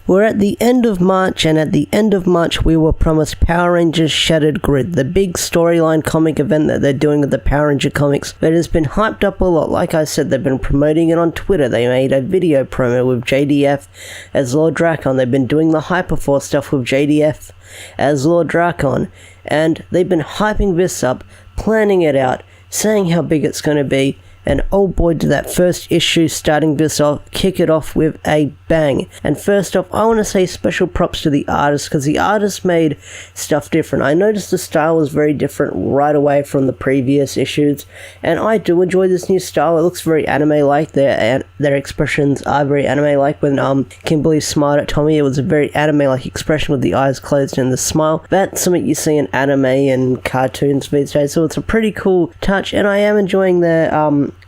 We're at the end of March, and at the end of March we were promised Power Rangers Shattered Grid, the big storyline comic event that they're doing with the Power Ranger comics. It has been hyped up a lot. Like I said, they've been promoting it on Twitter. They made a video promo with JDF as Lord Drakon. They've been doing the Hyperforce stuff with JDF as Lord Drakon, and they've been hyping this up, planning it out, saying how big it's going to be. And oh boy, did that first issue starting this off kick it off with a bang. And first off, I want to say special props to the artist, because the artist made stuff different. I noticed the style was very different right away from the previous issues, and I do enjoy this new style. It looks very anime-like. Their expressions are very anime-like. When Kimberly smiled at Tommy, it was a very anime-like expression with the eyes closed and the smile. That's something you see in anime and cartoons these days, so it's a pretty cool touch, and I am enjoying their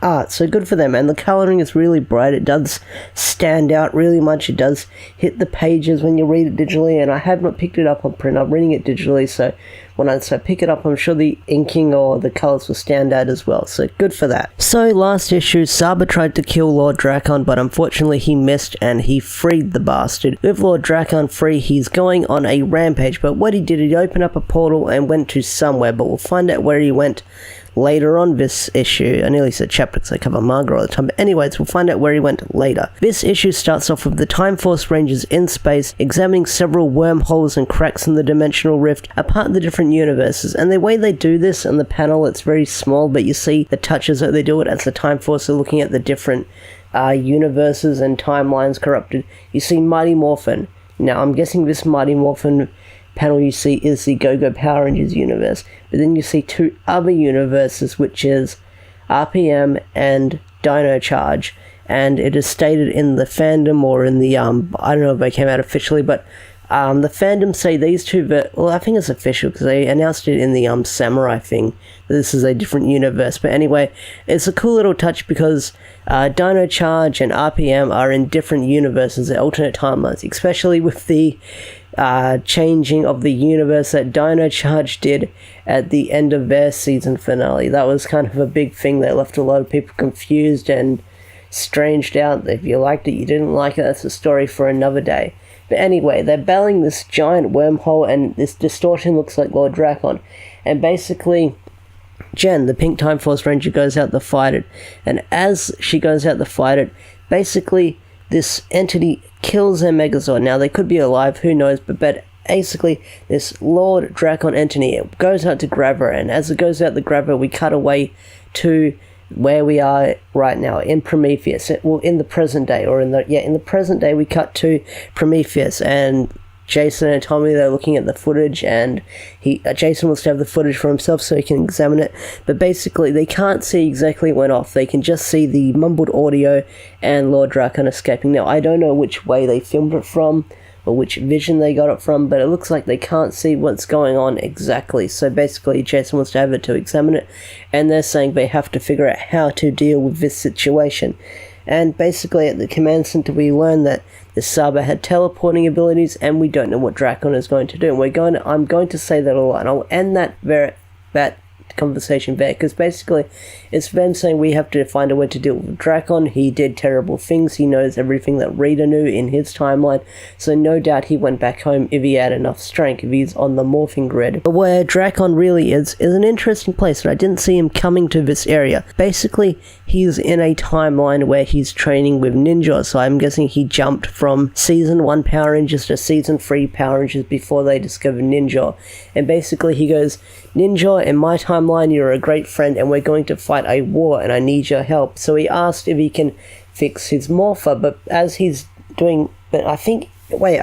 art, so good for them. And the colouring is really bright. It does stand out really much. It does hit the pages when you read it digitally, and I have not picked it up on print. I'm reading it digitally, so when I pick it up, I'm sure the inking or the colours will stand out as well, so good for that. So last issue, Saba tried to kill Lord Drakon, but unfortunately he missed and he freed the bastard. With Lord Drakon free, he's going on a rampage, but what he did, he opened up a portal and went to somewhere, but we'll find out where he went later on this issue. I nearly said chapter because I cover manga all the time, but anyways, we'll find out where he went later. This issue starts off with the Time Force Rangers in space, examining several wormholes and cracks in the dimensional rift, apart in the different universes. And the way they do this in the panel, it's very small, but you see the touches that they do it as the Time Force are looking at the different universes and timelines corrupted. You see Mighty Morphin. Now, I'm guessing this Mighty Morphin panel you see is the Go-Go Power Rangers universe, but then you see two other universes, which is RPM and Dino Charge, and it is stated in the fandom, or in the I don't know if they came out officially, but the fandom say these two, well, I think it's official because they announced it in the Samurai thing, that this is a different universe. But anyway, it's a cool little touch because Dino Charge and RPM are in different universes, alternate timelines, especially with the changing of the universe that Dino Charge did at the end of their season finale. That was kind of a big thing that left a lot of people confused and stranged out. If you liked it, you didn't like it, that's a story for another day. But anyway, they're battling this giant wormhole, and this distortion looks like Lord Drakon. And basically, Jen, the pink Time Force Ranger, goes out to fight it. And as she goes out to fight it, basically this entity kills their Megazord. Now, they could be alive, who knows, but basically this Lord Drakon entity, it goes out to grab her, and as it goes out to grab her, we cut away to where we are right now, in Prometheus. Well, in the present day, or in the present day, we cut to Prometheus, and Jason and Tommy, they're looking at the footage, and Jason wants to have the footage for himself so he can examine it, but basically they can't see exactly what went off. They can just see the mumbled audio and Lord Drakon escaping. Now, I don't know which way they filmed it from, or which vision they got it from, but it looks like they can't see what's going on exactly. So basically, Jason wants to have it to examine it, and they're saying they have to figure out how to deal with this situation. And basically, at the command center, we learn that the Saba had teleporting abilities, and we don't know what Drakon is going to do. And I'm going to say that a lot, and I'll end that conversation there, because basically it's them saying we have to find a way to deal with Drakon. He did terrible things. He knows everything that Rita knew in his timeline, so no doubt he went back home if he had enough strength, if he's on the morphing grid. But where Drakon really is an interesting place, and I didn't see him coming to this area. Basically, he's in a timeline where he's training with ninjas, so I'm guessing he jumped from Season 1 Power Rangers to Season 3 Power Rangers before they discovered Ninja. And basically he goes, Ninja, in my timeline, you're a great friend, and we're going to fight a war, and I need your help. So he asked if he can fix his morpher, but as he's doing, I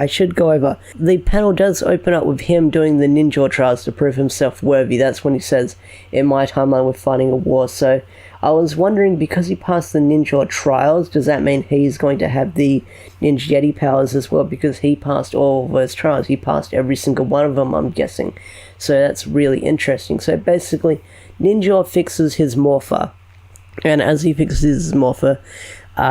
should go over. The panel does open up with him doing the ninja trials to prove himself worthy. That's when he says, in my timeline, we're fighting a war. So I was wondering, because he passed the ninja trials, does that mean he's going to have the Ninja Yeti powers as well? Because he passed all of those trials. He passed every single one of them, I'm guessing. So that's really interesting. So basically, Ninja fixes his morpher. And as he fixes his morpher,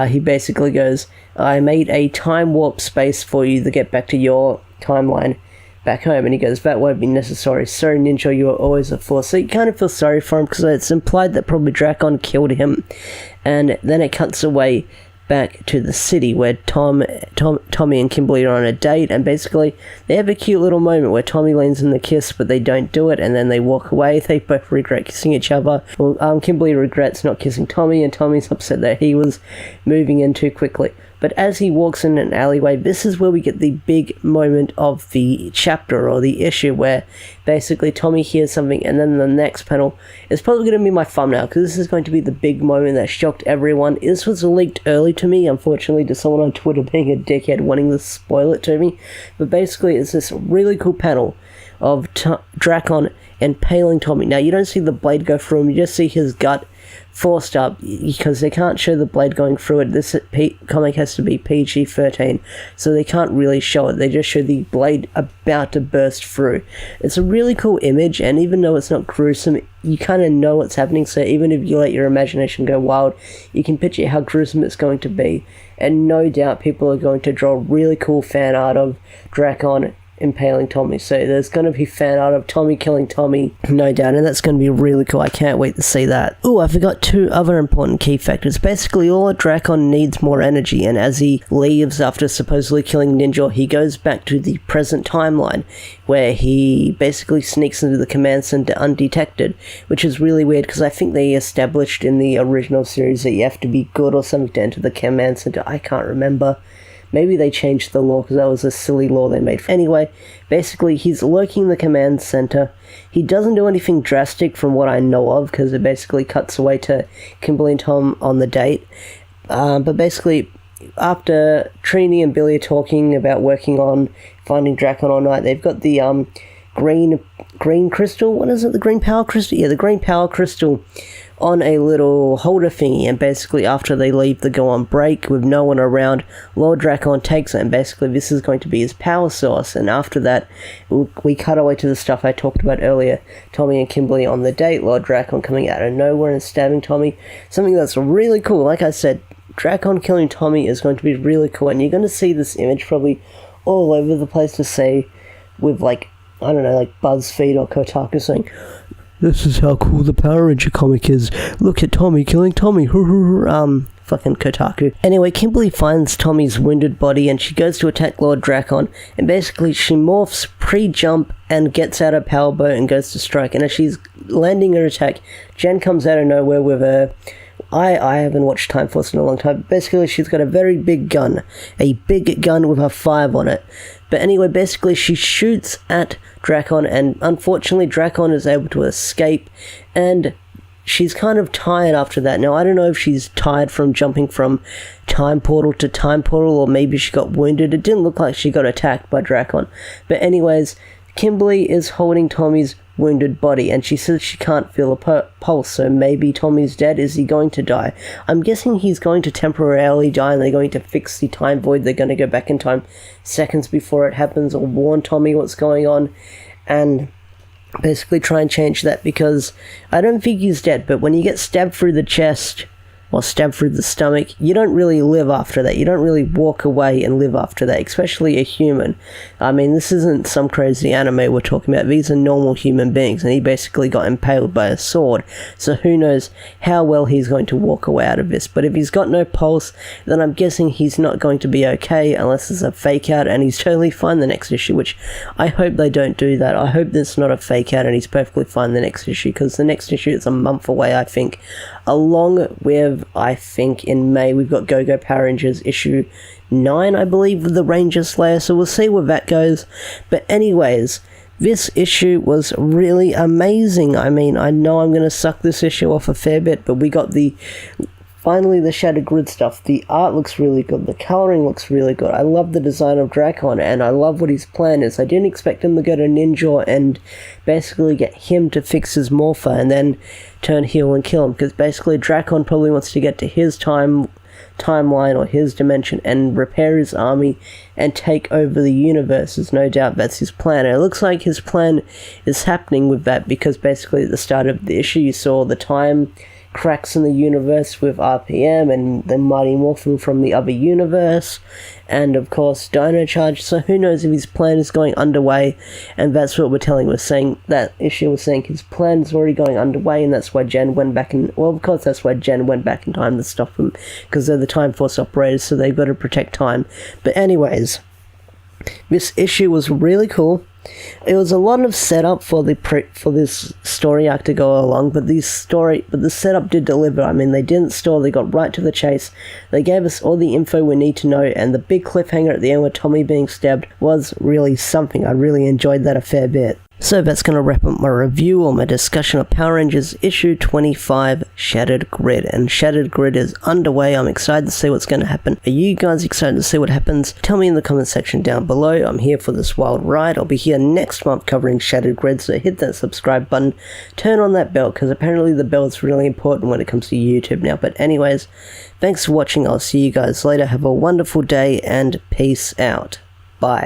he basically goes, I made a time warp space for you to get back to your timeline back home. And he goes, that won't be necessary. Sorry, Ninja, you are always a force. So you kind of feel sorry for him, because it's implied that probably Drakon killed him. And then it cuts away back to the city where Tommy and Kimberly are on a date, and basically they have a cute little moment where Tommy leans in the kiss, but they don't do it, and then they walk away. They both regret kissing each other. Well, Kimberly regrets not kissing Tommy, and Tommy's upset that he was moving in too quickly. But as he walks in an alleyway, this is where we get the big moment of the chapter or the issue, where basically Tommy hears something, and then the next panel is probably going to be my thumbnail, because this is going to be the big moment that shocked everyone. This was leaked early to me, unfortunately, to someone on Twitter being a dickhead wanting to spoil it to me. But basically, it's this really cool panel of Drakon impaling Tommy. Now, you don't see the blade go through him, you just see his gut forced up, because they can't show the blade going through it. This comic has to be PG-13, so they can't really show it. They just show the blade about to burst through. It's a really cool image, and even though it's not gruesome, you kind of know what's happening, so even if you let your imagination go wild, you can picture how gruesome it's going to be. And no doubt people are going to draw really cool fan art of Drakon impaling Tommy. So there's going to be fan art of Tommy killing Tommy, no doubt, and that's going to be really cool. I can't wait to see that. Oh, I forgot two other important key factors. Basically, all Drakon needs more energy, and as he leaves after supposedly killing Ninja, he goes back to the present timeline, where he basically sneaks into the command center undetected, which is really weird, because I think they established in the original series that you have to be good or something to enter the command center. I can't remember. Maybe they changed the law, because that was a silly law they made. Anyway, basically, he's lurking in the command center. He doesn't do anything drastic from what I know of, because it basically cuts away to Kimberly and Tom on the date. But basically, after Trini and Billy are talking about working on finding Drakon all night, they've got the green crystal. What is it? The green power crystal? Yeah, the green power crystal on a little holder thingy, and basically after they leave the go on break with no one around, Lord Drakon takes it, and basically this is going to be his power source. And after that, we cut away to the stuff I talked about earlier, Tommy and Kimberly on the date, Lord Drakon coming out of nowhere and stabbing Tommy, something that's really cool. Like I said, Drakon killing Tommy is going to be really cool, and you're going to see this image probably all over the place to say, with like, I don't know, like BuzzFeed or Kotaku saying, "This is how cool the Power Ranger comic is. Look at Tommy killing Tommy." Fucking Kotaku. Anyway, Kimberly finds Tommy's wounded body, and she goes to attack Lord Drakon, and basically she morphs pre-jump and gets out her power boat and goes to strike. And as she's landing her attack, Jen comes out of nowhere with her... I haven't watched Time Force in a long time. Basically, she's got a very big gun. A big gun with a 5 on it. But anyway, basically, she shoots at Drakon, and unfortunately, Drakon is able to escape, and she's kind of tired after that. Now, I don't know if she's tired from jumping from time portal to time portal, or maybe she got wounded. It didn't look like she got attacked by Drakon. But anyways, Kimberly is holding Tommy's wounded body, and she says she can't feel a pulse, so maybe Tommy's dead. Is he going to die? I'm guessing he's going to temporarily die, and they're going to fix the time void. They're going to go back in time seconds before it happens, or warn Tommy what's going on, and basically try and change that, because I don't think he's dead. But when you get stabbed through the chest or stabbed through the stomach, you don't really live after that. You don't really walk away and live after that, especially a human. I mean, this isn't some crazy anime we're talking about. These are normal human beings, and he basically got impaled by a sword. So who knows how well he's going to walk away out of this. But if he's got no pulse, then I'm guessing he's not going to be okay, unless it's a fake out and he's totally fine the next issue, which I hope they don't do that. I hope it's not a fake out and he's perfectly fine the next issue, because the next issue is a month away, I think, along with, I think, in May, we've got Go-Go Power Rangers issue 9, I believe, with the Ranger Slayer, so we'll see where that goes. But anyways, this issue was really amazing. I mean, I know I'm going to suck this issue off a fair bit, but we got finally the Shattered Grid stuff. The art looks really good, the colouring looks really good. I love the design of Drakon, and I love what his plan is. I didn't expect him to go to Ninja and basically get him to fix his morpher and then turn heel and kill him, because basically Drakon probably wants to get to his timeline or his dimension and repair his army and take over the universes. No doubt that's his plan, and it looks like his plan is happening with that, because basically at the start of the issue you saw the time cracks in the universe with RPM and the Mighty Morphin from the other universe, and of course Dino Charge. So who knows if his plan is going underway, and that's what we're telling. We're saying that issue was saying his plan is already going underway, and that's why Jen went back in. Well, of course that's why Jen went back in time to stop him, because they're the Time Force operators, so they've got to protect time. But anyways, this issue was really cool. It was a lot of setup for this story arc to go along, but the setup did deliver. I mean, they didn't stall, they got right to the chase. They gave us all the info we need to know, and the big cliffhanger at the end with Tommy being stabbed was really something. I really enjoyed that a fair bit. So that's going to wrap up my review or my discussion of Power Rangers issue 25 Shattered Grid. And Shattered Grid is underway. I'm excited to see what's going to happen. Are you guys excited to see what happens? Tell me in the comment section down below. I'm here for this wild ride. I'll be here next month covering Shattered Grid, so hit that subscribe button. Turn on that bell, because apparently the bell is really important when it comes to YouTube now. But anyways, thanks for watching. I'll see you guys later. Have a wonderful day and peace out. Bye.